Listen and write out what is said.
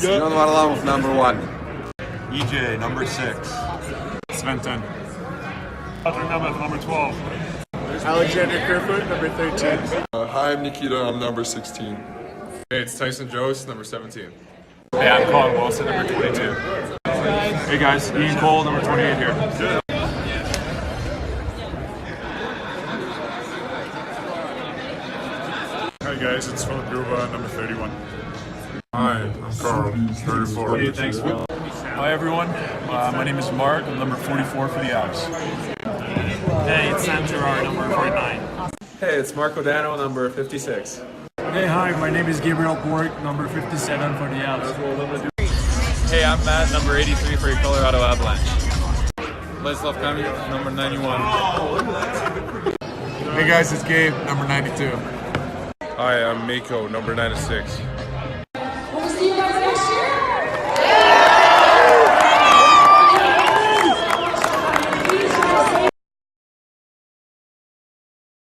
Jon Varlamov, number 1. EJ, number 6. Sven 10. Patrick Nemeth, number 12. Alexander Kerfoot, number 13. Hi, I'm Nikita, I'm number 16. Hey, it's Tyson Jost, number 17. Hey, I'm Colin Wilson, number 22. Hey guys, Ian Cole, number 28 here. Hi guys, it's Philip Gruba, number 31. Hi, I'm Carl, 34. Hey, thanks, Phil. Hi everyone, my name is Mark, I'm number 44 for the Avs. Hey, it's Sam Gerard, number 49. Hey, it's Marco Dano, number 56. Hey, hi, my name is Gabriel Bork, number 57 for the Avs. Hey, I'm Matt, number 83 for your Colorado Avalanche. Vladislav Kamenic, number 91. Hey guys, it's Gabe, number 92. Hi, I'm Mako, number 96.